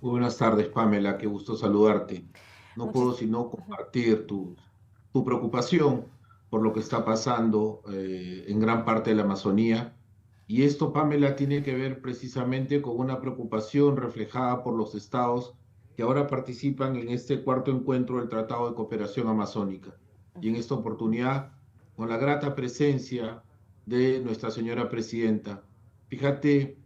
Muy buenas tardes, Pamela, qué gusto saludarte. No puedo Muchis- sino Ujú. compartir tu preocupación por lo que está pasando en gran parte de la Amazonía. Y esto, Pamela, tiene que ver precisamente con una preocupación reflejada por los estados que ahora participan en este cuarto encuentro del Tratado de Cooperación Amazónica. Y en esta oportunidad, con la grata presencia de Nuestra Señora Presidenta. Fíjate,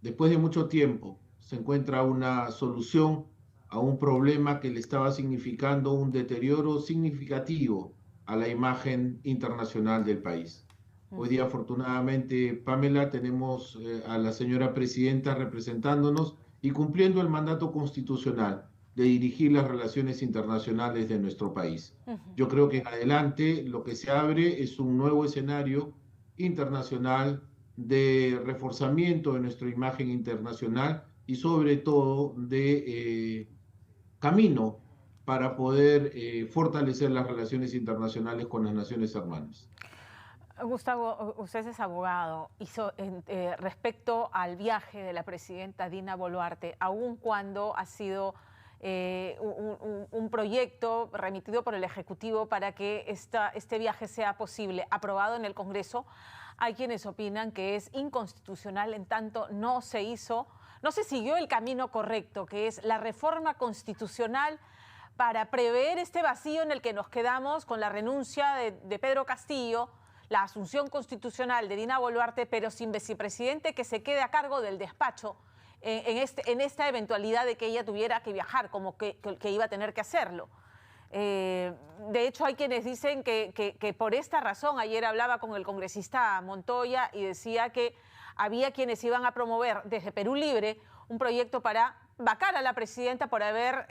después de mucho tiempo se encuentra una solución a un problema que le estaba significando un deterioro significativo a la imagen internacional del país. Hoy día, afortunadamente, Pamela, tenemos a la señora presidenta representándonos y cumpliendo el mandato constitucional de dirigir las relaciones internacionales de nuestro país. Yo creo que en adelante lo que se abre es un nuevo escenario internacional de reforzamiento de nuestra imagen internacional y sobre todo de camino para poder fortalecer las relaciones internacionales con las naciones hermanas. Gustavo, usted es abogado y respecto al viaje de la presidenta Dina Boluarte, aun cuando ha sido un proyecto remitido por el Ejecutivo para que este viaje sea posible, aprobado en el Congreso, hay quienes opinan que es inconstitucional en tanto no se siguió el camino correcto, que es la reforma constitucional para prever este vacío en el que nos quedamos con la renuncia de Pedro Castillo, la asunción constitucional de Dina Boluarte, pero sin vicepresidente que se quede a cargo del despacho en esta eventualidad de que ella tuviera que viajar, como que iba a tener que hacerlo. De hecho, hay quienes dicen que por esta razón, ayer hablaba con el congresista Montoya y decía que había quienes iban a promover desde Perú Libre un proyecto para vacar a la presidenta por haber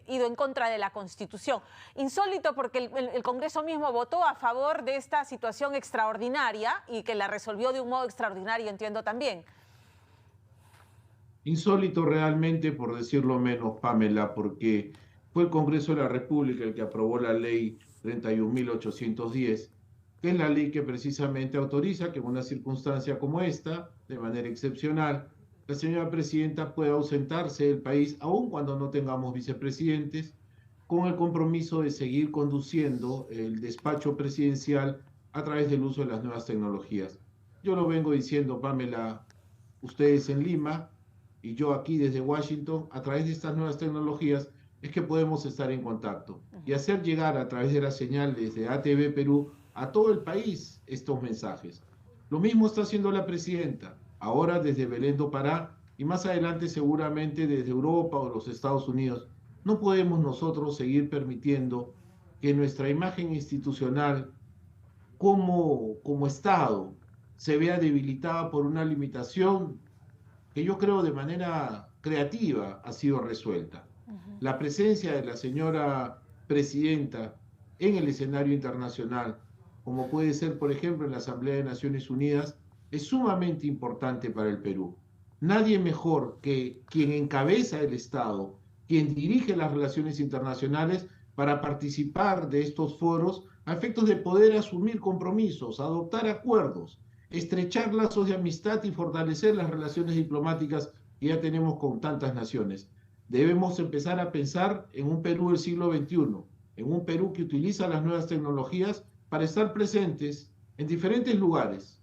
ido en contra de la Constitución. Insólito porque el Congreso mismo votó a favor de esta situación extraordinaria y que la resolvió de un modo extraordinario, entiendo también. Insólito realmente, por decirlo menos, Pamela, porque fue el Congreso de la República el que aprobó la ley 31.810, que es la ley que precisamente autoriza que en una circunstancia como esta, de manera excepcional, la señora presidenta pueda ausentarse del país, aun cuando no tengamos vicepresidentes, con el compromiso de seguir conduciendo el despacho presidencial a través del uso de las nuevas tecnologías. Yo lo vengo diciendo, Pamela, ustedes en Lima y yo aquí desde Washington, a través de estas nuevas tecnologías, es que podemos estar en contacto y hacer llegar a través de las señales de ATV Perú a todo el país estos mensajes. Lo mismo está haciendo la presidenta, ahora desde Belén do Pará y más adelante seguramente desde Europa o los Estados Unidos. No podemos nosotros seguir permitiendo que nuestra imagen institucional como Estado se vea debilitada por una limitación que yo creo de manera creativa ha sido resuelta. La presencia de la señora presidenta en el escenario internacional, como puede ser, por ejemplo, en la Asamblea de Naciones Unidas, es sumamente importante para el Perú. Nadie mejor que quien encabeza el Estado, quien dirige las relaciones internacionales, para participar de estos foros a efectos de poder asumir compromisos, adoptar acuerdos, estrechar lazos de amistad y fortalecer las relaciones diplomáticas que ya tenemos con tantas naciones. Debemos empezar a pensar en un Perú del siglo XXI, en un Perú que utiliza las nuevas tecnologías para estar presentes en diferentes lugares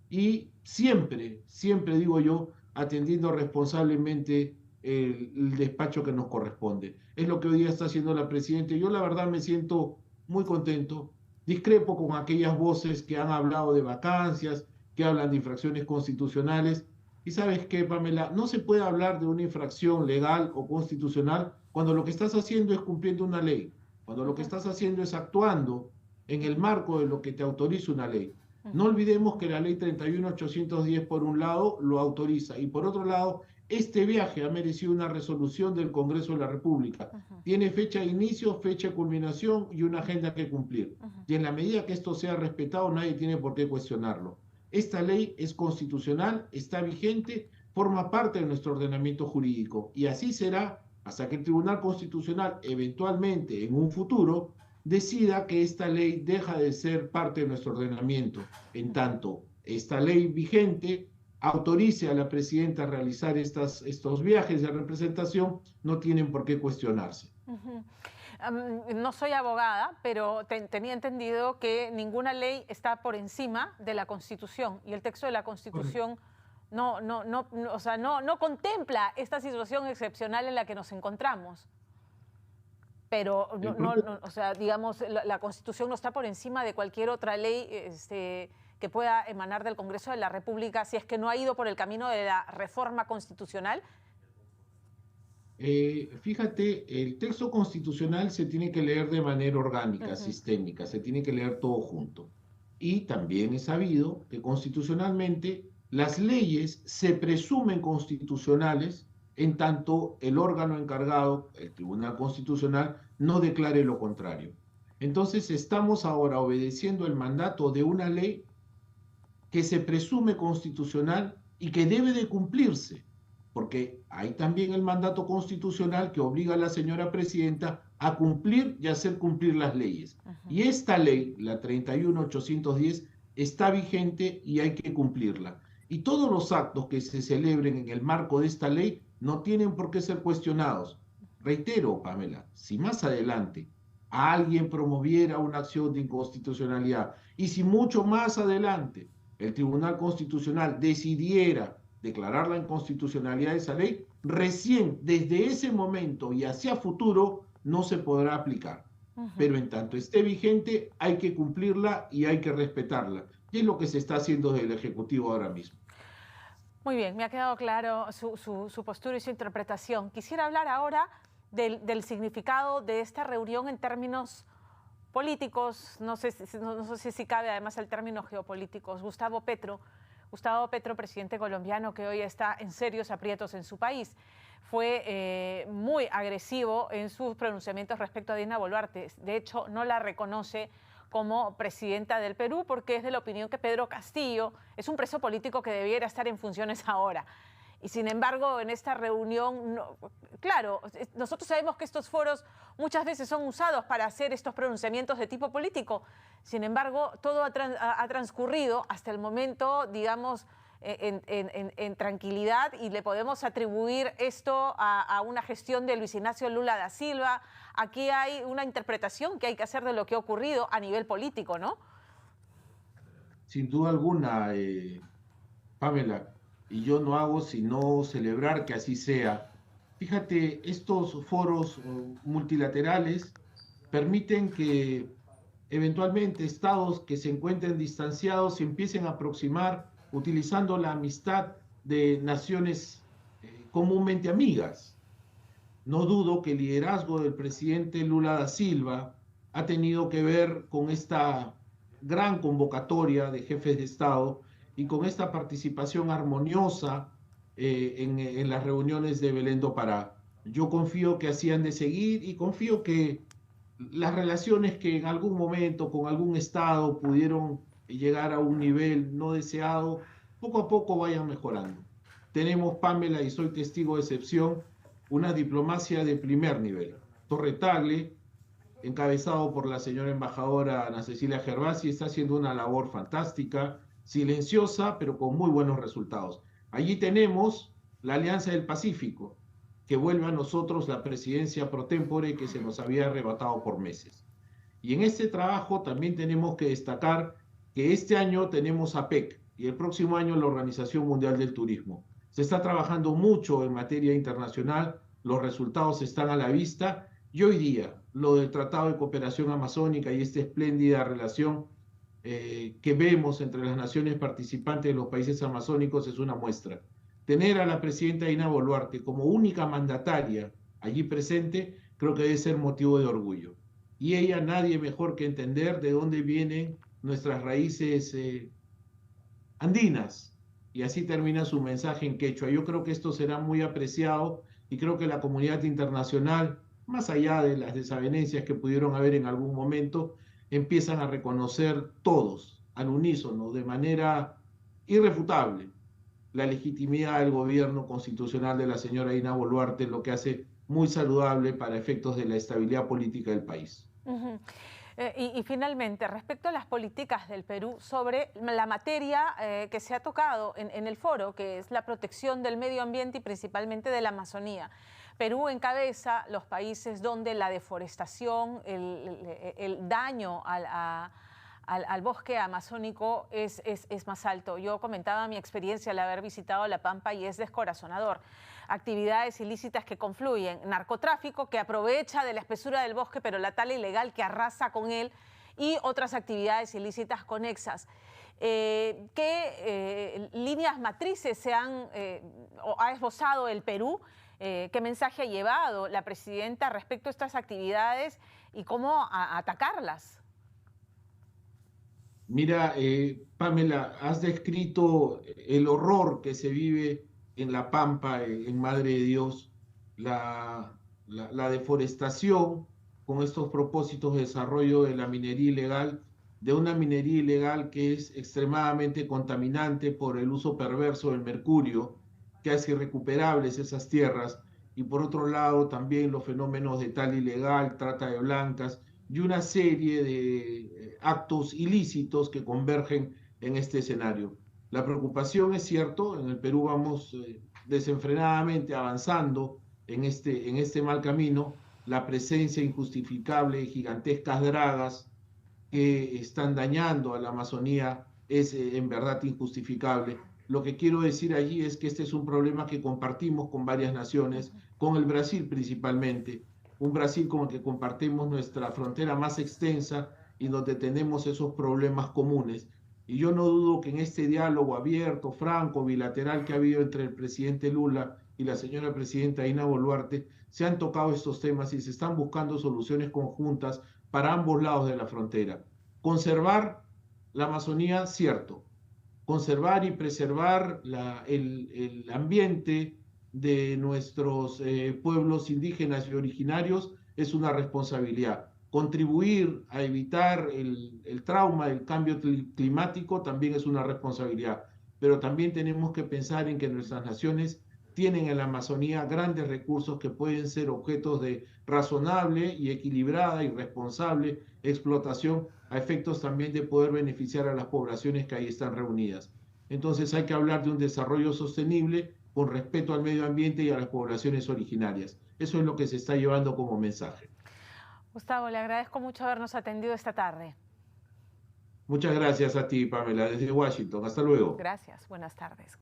y siempre, siempre digo yo, atendiendo responsablemente el despacho que nos corresponde. Es lo que hoy día está haciendo la presidenta. Yo la verdad me siento muy contento. Discrepo con aquellas voces que han hablado de vacancias, que hablan de infracciones constitucionales. Y sabes qué, Pamela, no se puede hablar de una infracción legal o constitucional cuando lo que estás haciendo es cumpliendo una ley, cuando lo que estás haciendo es actuando en el marco de lo que te autoriza una ley. No olvidemos que la ley 31.810 por un lado lo autoriza y por otro lado este viaje ha merecido una resolución del Congreso de la República. Tiene fecha de inicio, fecha de culminación y una agenda que cumplir. Y en la medida que esto sea respetado, nadie tiene por qué cuestionarlo. Esta ley es constitucional, está vigente, forma parte de nuestro ordenamiento jurídico y así será hasta que el Tribunal Constitucional eventualmente en un futuro decida que esta ley deja de ser parte de nuestro ordenamiento. En tanto, esta ley vigente autorice a la presidenta a realizar estos viajes de representación, no tienen por qué cuestionarse. No soy abogada, pero tenía entendido que ninguna ley está por encima de la Constitución y el texto de la Constitución o sea, no contempla esta situación excepcional en la que nos encontramos. Pero, o sea, digamos, la Constitución no está por encima de cualquier otra ley que pueda emanar del Congreso de la República si es que no ha ido por el camino de la reforma constitucional. Fíjate, el texto constitucional se tiene que leer de manera orgánica, sistémica, se tiene que leer todo junto. Y también es sabido que constitucionalmente las leyes se presumen constitucionales en tanto el órgano encargado, el Tribunal Constitucional, no declare lo contrario. Entonces estamos ahora obedeciendo el mandato de una ley que se presume constitucional y que debe de cumplirse, porque hay también el mandato constitucional que obliga a la señora presidenta a cumplir y hacer cumplir las leyes. Y esta ley, la 31810, está vigente y hay que cumplirla. Y todos los actos que se celebren en el marco de esta ley no tienen por qué ser cuestionados. Reitero, Pamela, si más adelante alguien promoviera una acción de inconstitucionalidad y si mucho más adelante el Tribunal Constitucional decidiera declarar la inconstitucionalidad de esa ley, recién desde ese momento y hacia futuro no se podrá aplicar. Pero en tanto esté vigente, hay que cumplirla y hay que respetarla. Y es lo que se está haciendo desde el Ejecutivo ahora mismo. Muy bien, me ha quedado claro su postura y su interpretación. Quisiera hablar ahora del significado de esta reunión en términos políticos, no sé si cabe además el término geopolíticos. Gustavo Petro, presidente colombiano que hoy está en serios aprietos en su país, fue muy agresivo en sus pronunciamientos respecto a Dina Boluarte. De hecho, no la reconoce como presidenta del Perú porque es de la opinión que Pedro Castillo es un preso político que debiera estar en funciones ahora. Y sin embargo, en esta reunión, claro, nosotros sabemos que estos foros muchas veces son usados para hacer estos pronunciamientos de tipo político. Sin embargo, todo ha transcurrido hasta el momento, digamos, en tranquilidad y le podemos atribuir esto a una gestión de Luis Ignacio Lula da Silva. Aquí hay una interpretación que hay que hacer de lo que ha ocurrido a nivel político, ¿no? Sin duda alguna, Pamela, y yo no hago sino celebrar que así sea. Fíjate, estos foros multilaterales permiten que eventualmente estados que se encuentren distanciados se empiecen a aproximar utilizando la amistad de naciones comúnmente amigas. No dudo que el liderazgo del presidente Lula da Silva ha tenido que ver con esta gran convocatoria de jefes de Estado y con esta participación armoniosa en las reuniones de Belén do Pará. Yo confío que así han de seguir y confío que las relaciones que en algún momento con algún Estado pudieron llegar a un nivel no deseado, poco a poco vayan mejorando. Tenemos, Pamela, y soy testigo de excepción, una diplomacia de primer nivel. Torre Tagle, encabezado por la señora embajadora Ana Cecilia Gervasi, está haciendo una labor fantástica, silenciosa, pero con muy buenos resultados. Allí tenemos la Alianza del Pacífico, que vuelve a nosotros la presidencia pro tempore que se nos había arrebatado por meses. Y en este trabajo también tenemos que destacar que este año tenemos APEC y el próximo año la Organización Mundial del Turismo. Se está trabajando mucho en materia internacional, los resultados están a la vista y hoy día lo del Tratado de Cooperación Amazónica y esta espléndida relación que vemos entre las naciones participantes de los países amazónicos es una muestra. Tener a la presidenta Dina Boluarte como única mandataria allí presente, creo que debe ser motivo de orgullo. Y ella, nadie mejor que entender de dónde vienen nuestras raíces andinas. Y así termina su mensaje en quechua. Yo creo que esto será muy apreciado y creo que la comunidad internacional, más allá de las desavenencias que pudieron haber en algún momento, empiezan a reconocer todos, al unísono, de manera irrefutable, la legitimidad del gobierno constitucional de la señora Dina Boluarte, lo que hace muy saludable para efectos de la estabilidad política del país. Y finalmente, respecto a las políticas del Perú sobre la materia que se ha tocado en el foro, que es la protección del medio ambiente y principalmente de la Amazonía. Perú encabeza los países donde la deforestación, el daño al bosque amazónico es más alto. Yo comentaba mi experiencia al haber visitado La Pampa y es descorazonador. Actividades ilícitas que confluyen, narcotráfico que aprovecha de la espesura del bosque, pero la tala ilegal que arrasa con él, y otras actividades ilícitas conexas. ¿Qué líneas matrices o ha esbozado el Perú? ¿Qué mensaje ha llevado la presidenta respecto a estas actividades y cómo atacarlas? Mira, Pamela, has descrito el horror que se vive en La Pampa, en Madre de Dios, la deforestación con estos propósitos de desarrollo de la minería ilegal, de una minería ilegal que es extremadamente contaminante por el uso perverso del mercurio, que hace irrecuperables esas tierras, y por otro lado también los fenómenos de tal ilegal, trata de blancas, y una serie de actos ilícitos que convergen en este escenario. La preocupación es cierto, en el Perú vamos desenfrenadamente avanzando en este mal camino, la presencia injustificable de gigantescas dragas que están dañando a la Amazonía es en verdad injustificable. Lo que quiero decir allí es que este es un problema que compartimos con varias naciones, con el Brasil principalmente, un Brasil con el que compartimos nuestra frontera más extensa y donde tenemos esos problemas comunes. Y yo no dudo que en este diálogo abierto, franco, bilateral que ha habido entre el presidente Lula y la señora presidenta Dina Boluarte, se han tocado estos temas y se están buscando soluciones conjuntas para ambos lados de la frontera. Conservar la Amazonía, cierto. Conservar y preservar el ambiente de nuestros pueblos indígenas y originarios es una responsabilidad. Contribuir a evitar el trauma del cambio climático también es una responsabilidad. Pero también tenemos que pensar en que nuestras naciones tienen en la Amazonía grandes recursos que pueden ser objetos de razonable y equilibrada y responsable explotación a efectos también de poder beneficiar a las poblaciones que ahí están reunidas. Entonces hay que hablar de un desarrollo sostenible con respeto al medio ambiente y a las poblaciones originarias. Eso es lo que se está llevando como mensaje. Gustavo, le agradezco mucho habernos atendido esta tarde. Muchas gracias a ti, Pamela, desde Washington. Hasta luego. Gracias, buenas tardes.